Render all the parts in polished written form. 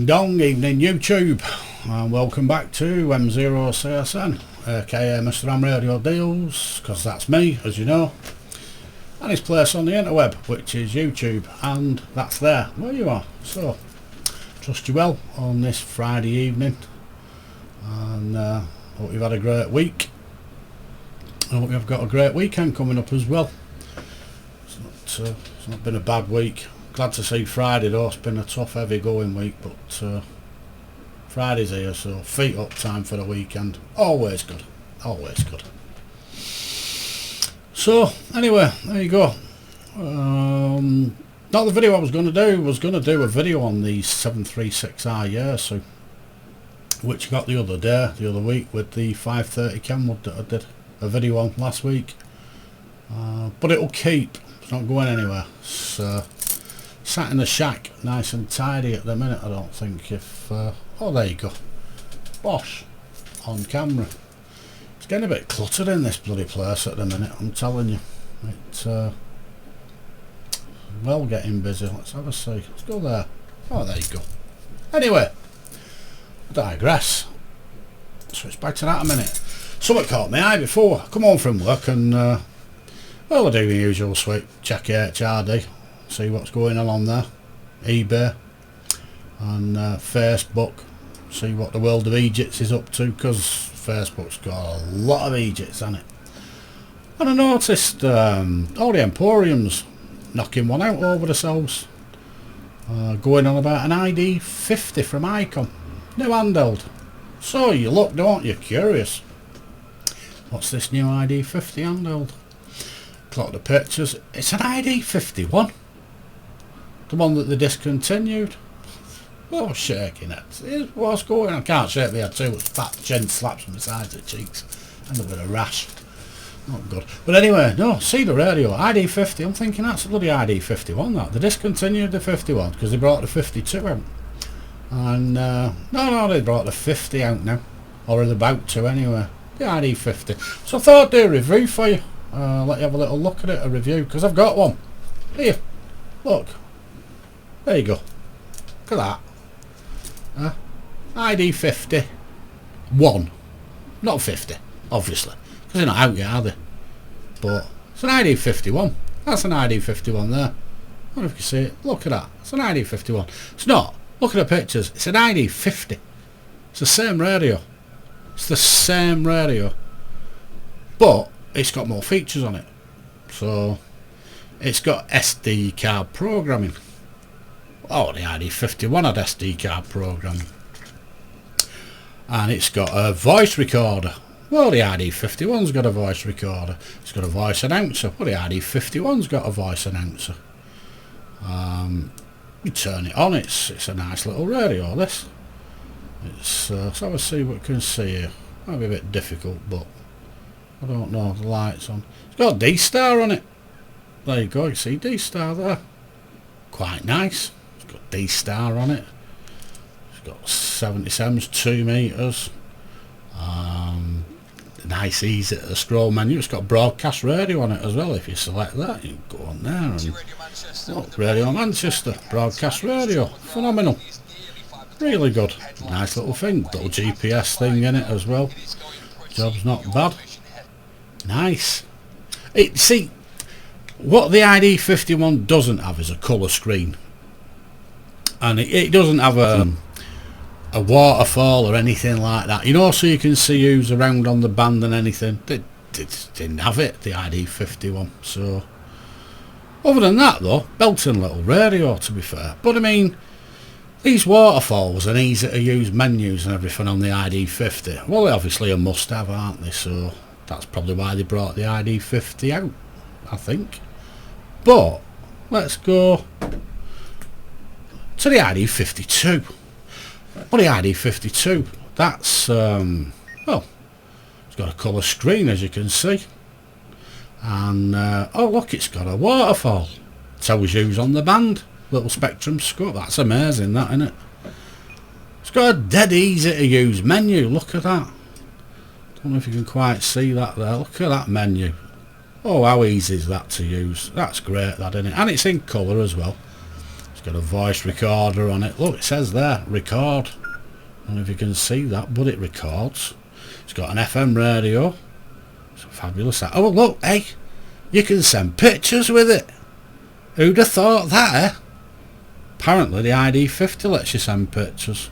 Ding dong, evening YouTube, and welcome back to M0CSN, aka Mr. Ham Radio Deals, because that's me, as you know, and his place on the interweb, which is YouTube, and that's there, where you are. So, trust you well on this Friday evening, and hope you've had a great week. I hope you've got a great weekend coming up as well. It's not been a bad week. Glad to see Friday though. It's been a tough, heavy going week, but Friday's here, so feet up time for the weekend. Always good, always good. So anyway, there you go. Not the video I was going to do. I was going to do a video on the 736i Yaesu, which I got the other week with the 530 Kenwood that I did a video on last week. But it'll keep. It's not going anywhere. So sat in the shack, nice and tidy at the minute. I don't think if oh, there you go, bosh, on camera. It's getting a bit cluttered in this bloody place at the minute, I'm telling you. It's well getting busy. Let's have a see. Let's go there. Oh, there you go. Anyway, I digress. Switch back to that a minute. Something caught my eye before I come home from work, and well, I do the usual sweep, check HRD, see what's going on there, eBay and Facebook, see what the world of Egypts is up to, because Facebook's got a lot of Egypts on it. And I noticed all the emporiums knocking one out over themselves, going on about an ID-50 from Icom, new handheld. So you look, don't you, curious, what's this new ID-50 handheld? Clock the pictures, it's an ID-51, the one that they discontinued. Oh, shaking it. Here's what's going on. I can't shake my head too much. Fat chin slaps on the sides of the cheeks and a bit of rash. Not good. But anyway, no, see the radio, ID-50, I'm thinking that's a bloody ID-51 that. They discontinued the 51 because they brought the 52 out. And no, they brought the 50 out now, or they're about to anyway, the ID-50. So I thought I'd do a review for you, let you have a little look at it, a review, because I've got one. Here, look, there you go, look at that, ID-50 1, not 50, obviously, because they're not out yet, are they? But it's an ID-51, that's an ID-51 there. I wonder if you can see it, look at that, it's an ID-51. It's not. Look at the pictures, it's an ID-50. It's the same radio. It's the same radio. But it's got more features on it. So it's got SD card programming. Oh, the ID-51 had SD card programming. And it's got a voice recorder. Well, the ID-51's got a voice recorder. It's got a voice announcer. Well, the ID-51's got a voice announcer. You turn it on, it's a nice little radio, this. It's let's have a see what we can see here. Might be a bit difficult, but I don't know, the light's on. It's got a D-Star on it. There you go, you see D-Star there. Quite nice. It's got D-Star on it. It's got 77s, 2 meters. Nice easy to scroll menu. It's got broadcast radio on it as well. If you select that, you can go on there and look, Radio Manchester, broadcast radio, phenomenal, really good, nice little thing, little GPS thing in it as well. Job's not bad, nice. See, what the ID-51 doesn't have is a colour screen, and it doesn't have a waterfall or anything like that, you know, so you can see who's around on the band and anything. They didn't have it, the ID-51. So other than that though, belting little radio, to be fair. But I mean, these waterfalls and easy to use menus and everything on the ID-50, well, they're obviously a must have, aren't they? So that's probably why they brought the ID-50 out, I think. But let's go to the ID-52. Well, the ID-52, that's well, it's got a colour screen, as you can see, and oh look, it's got a waterfall, tells you who's on the band, little spectrum scope. That's amazing, that, isn't it? It's got a dead easy to use menu. Look at that. Don't know if you can quite see that there. Look at that menu. Oh, how easy is that to use? That's great, that, isn't it? And it's in colour as well. got a voice recorder on it. Look, it says there, record. I don't know if you can see that, but it records. It's got an FM radio. It's fabulous. Oh, look, hey, you can send pictures with it. Who'd have thought that, eh? Apparently the ID-50 lets you send pictures.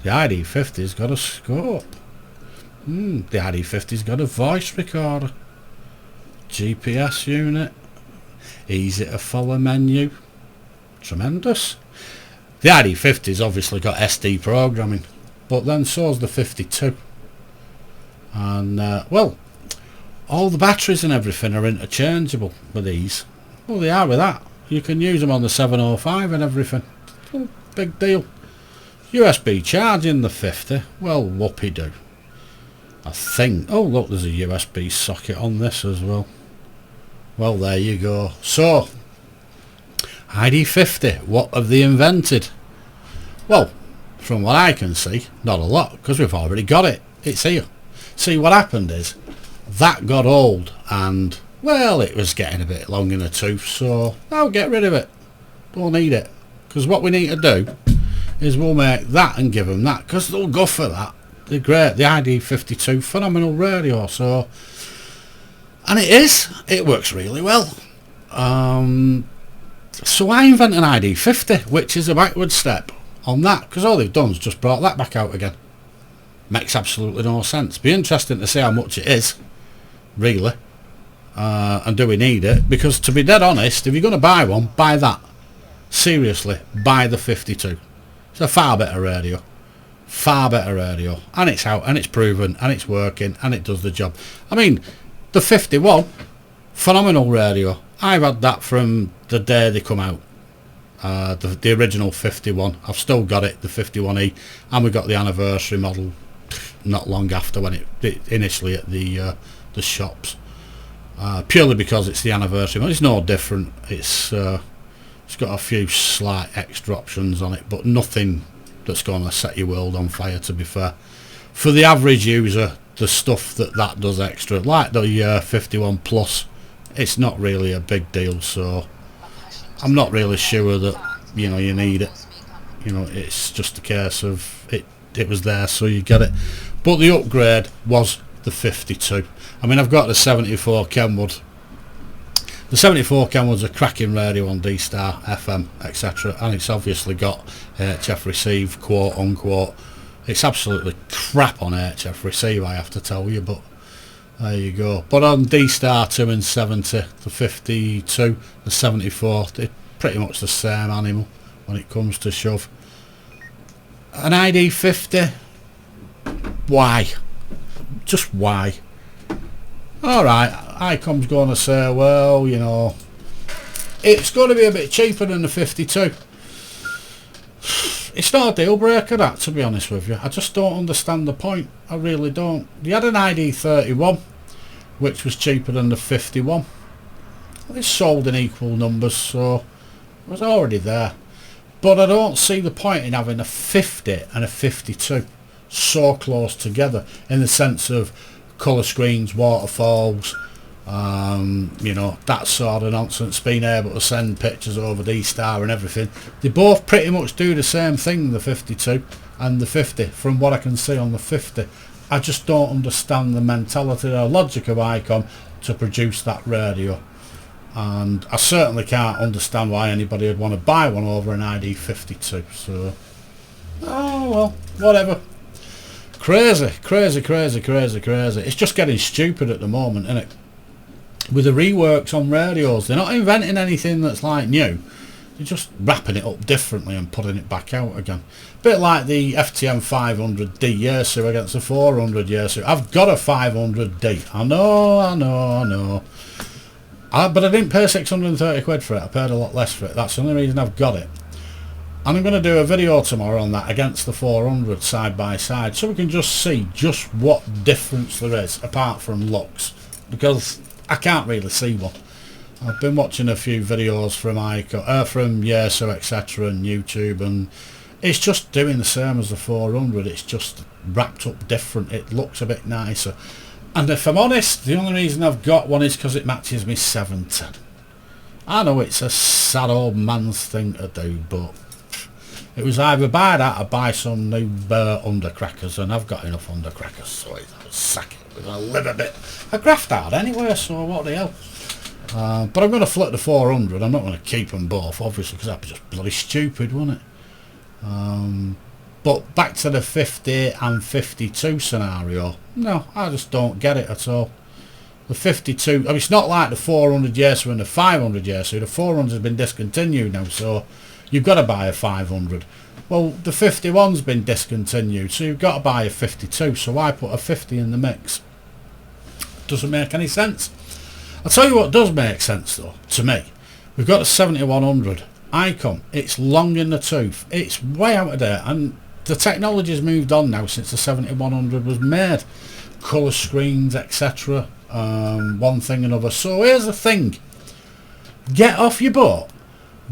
The ID-50's got a scope. The ID-50's got a voice recorder. GPS unit. Easy to follow menu. Tremendous. The ID-50's obviously got SD programming, but then so's the 52. And well, all the batteries and everything are interchangeable with these. Well, they are with that. You can use them on the 705 and everything. Well, big deal. USB charging the 50. Well, whoopee-doo. I think. Oh, look, there's a USB socket on this as well. Well, there you go. So, ID-50, what have they invented? Well, from what I can see, not a lot, because we've already got it. It's here. See, what happened is, that got old, and, well, it was getting a bit long in the tooth, so I'll get rid of it. Don't need it. Because what we need to do is we'll make that and give them that, because they'll go for that. They're great. The ID-52, phenomenal radio, so... And it is. It works really well. So I invented an ID-50, which is a backward step on that, because all they've done is just brought that back out again. Makes absolutely no sense. Be interesting to see how much it is, really. And do we need it? Because to be dead honest, if you're going to buy one, buy that. Seriously, buy the 52. It's a far better radio. Far better radio. And it's out, and it's proven, and it's working, and it does the job. I mean... The 51, phenomenal radio. I've had that from the day they come out. The original 51. I've still got it, the 51E, and we got the anniversary model not long after when it initially at the shops. Purely because it's the anniversary model. It's no different. It's got a few slight extra options on it, but nothing that's going to set your world on fire, to be fair. For the average user, the stuff that does extra, like the 51 Plus, it's not really a big deal, so I'm not really sure that, you know, you need it. You know, it's just a case of it was there, so you get it. But the upgrade was the 52. I mean, I've got the 74 Kenwood. The 74 Kenwood's a cracking radio on D-Star, FM, etc., and it's obviously got HF receive, quote unquote. It's absolutely crap on HF receive, I have to tell you, but there you go. But on D-Star 2 and 70, the 52, the 74, they're pretty much the same animal when it comes to shove. An ID-50, why? Just why? Alright, Icoms going to say, well, you know, it's going to be a bit cheaper than the 52. It's not a deal breaker, that, to be honest with you. I just don't understand the point. I really don't. You had an ID-31, which was cheaper than the 51. It's sold in equal numbers, so it was already there. But I don't see the point in having a 50 and a 52 so close together, in the sense of colour screens, waterfalls, you know, that sort of nonsense, being able to send pictures over D-Star and everything. They both pretty much do the same thing, the 52 and the 50, from what I can see on the 50. I just don't understand the mentality or logic of ICOM to produce that radio, and I certainly can't understand why anybody would want to buy one over an ID-52. So, oh well, whatever. Crazy, crazy, crazy, crazy, crazy. It's just getting stupid at the moment, isn't it? With the reworks on radios, they're not inventing anything that's like new. They're just wrapping it up differently and putting it back out again. Bit like the FTM 500D Yaesu against the 400 Yaesu. I've got a 500D. I know. But I didn't pay 630 quid for it. I paid a lot less for it. That's the only reason I've got it. And I'm going to do a video tomorrow on that against the 400 side by side, so we can just see just what difference there is apart from looks, because I can't really see one. I've been watching a few videos from from Yaesu, etc., and YouTube, and it's just doing the same as the 400. It's just wrapped up different. It looks a bit nicer. And if I'm honest, the only reason I've got one is because it matches me 710. I know it's a sad old man's thing to do, but it was either buy that or buy some new undercrackers, and I've got enough undercrackers, so I'll sack it. We're going to live a bit. I graft hard anyway, so what the hell. But I'm going to flip the 400. I'm not going to keep them both, obviously, because that'd be just bloody stupid, wouldn't it? But back to the 50 and 52 scenario. No, I just don't get it at all. The 52, I mean, it's not like the 400 Yaesu and the 500 Yaesu. The 400 has been discontinued now, so you've got to buy a 500. Well, the 51's been discontinued, so you've got to buy a 52. So why put a 50 in the mix? Doesn't make any sense. I'll tell you what does make sense though, to me. We've got a 7100 ICOM. It's long in the tooth. It's way out of date, and the technology's moved on now since the 7100 was made. Colour screens, etc. One thing and another. So here's the thing. Get off your butt.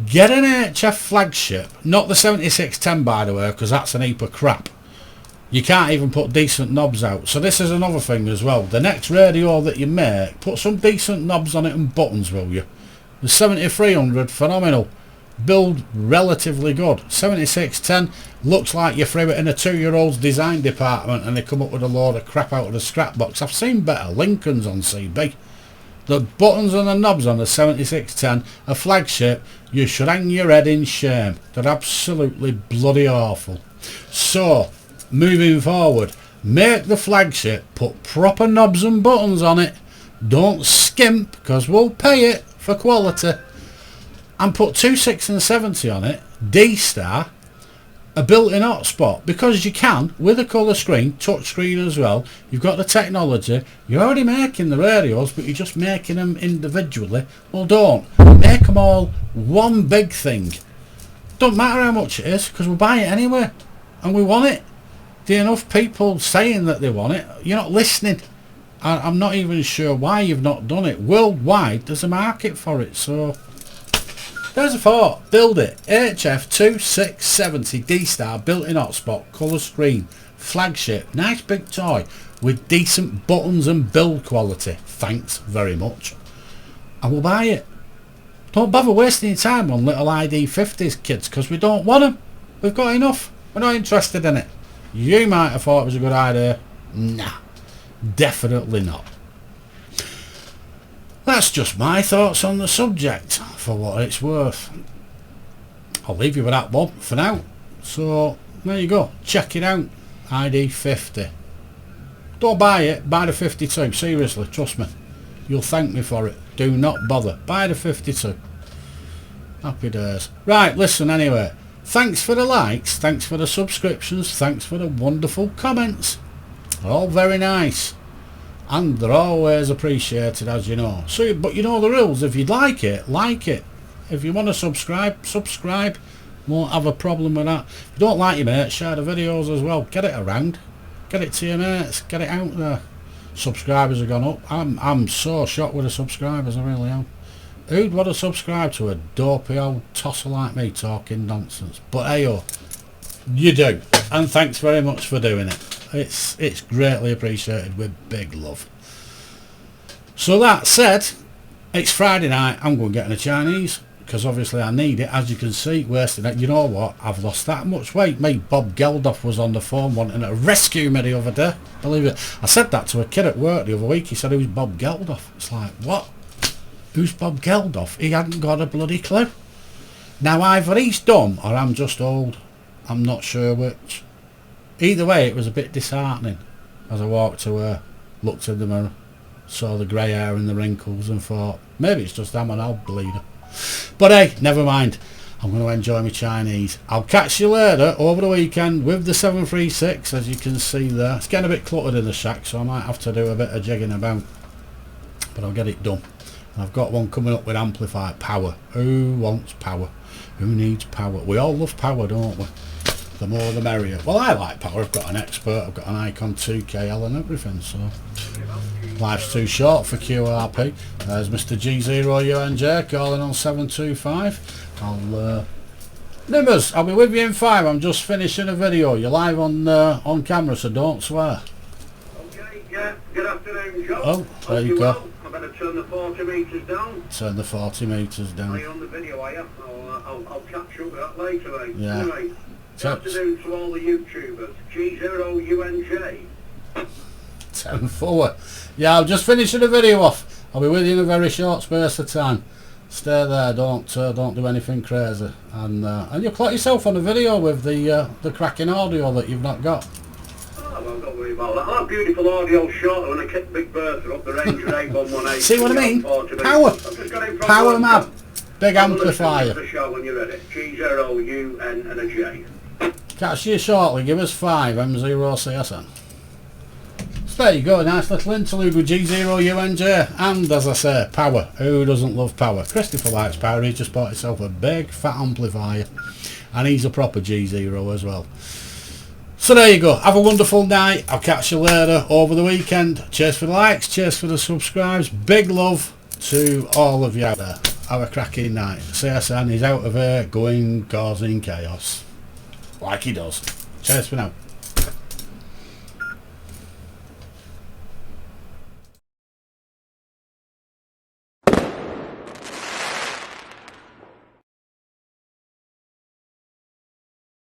Get an HF flagship. Not the 7610, by the way, because that's an heap of crap. You can't even put decent knobs out. So this is another thing as well. The next radio that you make, put some decent knobs on it and buttons, will you? The 7300, phenomenal. Build relatively good. 7610 looks like you threw it in a 2-year-old's design department and they come up with a load of crap out of the scrap box. I've seen better Lincolns on CB. The buttons and the knobs on the 7610, a flagship, you should hang your head in shame. They're absolutely bloody awful. So, moving forward, make the flagship, put proper knobs and buttons on it. Don't skimp, because we'll pay it for quality. And put 26 and 70 on it, D-Star, a built-in hotspot, because you can, with a colour screen, touch screen as well. You've got the technology, you're already making the radios, but you're just making them individually. Well, don't. Make them all one big thing. Don't matter how much it is, because we'll buy it anyway, and we want it. There are enough people saying that they want it. You're not listening. I'm not even sure why you've not done it. Worldwide, there's a market for it, so there's a thought. Build it. HF 2670 D-Star built-in hotspot, colour screen, flagship, nice big toy with decent buttons and build quality. Thanks very much. And we'll buy it. Don't bother wasting your time on little ID-50s, kids, because we don't want them. We've got enough. We're not interested in it. You might have thought it was a good idea. Nah, definitely not. That's just my thoughts on the subject, for what it's worth. I'll leave you with that one for now. So, there you go. Check it out. ID-50. Don't buy it. Buy the 52. Seriously, trust me. You'll thank me for it. Do not bother. Buy the 52. Happy days. Right, listen anyway. Thanks for the likes. Thanks for the subscriptions. Thanks for the wonderful comments. They're all very nice. And they're always appreciated, as you know. So, but you know the rules. If you'd like it, like it. If you want to subscribe, subscribe. Won't have a problem with that. If you don't like your mates, share the videos as well. Get it around. Get it to your mates. Get it out there. Subscribers have gone up. I'm so shocked with the subscribers. I really am. Who'd want to subscribe to a dopey old tosser like me talking nonsense? But hey, you do. And thanks very much for doing it. It's greatly appreciated with big love. So that said, it's Friday night. I'm going to get in a Chinese because obviously I need it. As you can see, wasting it. You know what? I've lost that much weight. Mate, Bob Geldof was on the phone wanting to rescue me the other day. Believe it. I said that to a kid at work the other week. He said, "Who's Bob Geldof?" It's like, what? Who's Bob Geldof? He hadn't got a bloody clue. Now either he's dumb or I'm just old. I'm not sure which. Either way, it was a bit disheartening as I walked away, looked in the mirror, saw the grey hair and the wrinkles and thought, maybe it's just I'm an old bleeder. But hey, never mind. I'm going to enjoy my Chinese. I'll catch you later over the weekend with the 736, as you can see there. It's getting a bit cluttered in the shack, so I might have to do a bit of jigging about. But I'll get it done. And I've got one coming up with amplified power. Who wants power? Who needs power? We all love power, don't we? The more the merrier. Well, I like power. I've got an expert. I've got an Icon 2KL and everything, so life's too short for QRP. There's Mr. G0UNJ calling on 725. Nimbers, I'll be with you in 5. I'm just finishing a video. You're live on camera, so don't swear. Okay, yeah. Good afternoon, Joe. Oh, there you go. I better turn the phone to me metres down. Turn the 40 metres Are down. you on the video, are you? I'll catch up with that later, mate. Yeah. Anyway, good afternoon to all the YouTubers. G0UNJ. 10 forward. Yeah, I'm just finishing the video off. I'll be with you in a very short space of time. Stay there, don't do anything crazy, and you'll clock yourself on the video with the cracking audio that you've not got. Oh, well, don't worry about that. I'll have beautiful audio shortly when I kick Big Bertha up the Ranger 8118. See what I mean? Power map. Big amplifier. The show when you're ready. G0UN and a J. Catch you shortly. Give us 5 M0CSN. So there you go, a nice little interlude with G0UNJ, and as I say, power. Who doesn't love power? Christopher likes power. He's just bought himself a big fat amplifier, and he's a proper G0 as well. So there you go. Have a wonderful night. I'll catch you later over the weekend. Cheers for the likes, cheers for the subscribes. Big love to all of you out there. Have a cracking night. CSN is out of here, going causing chaos like he does. Cheers for now.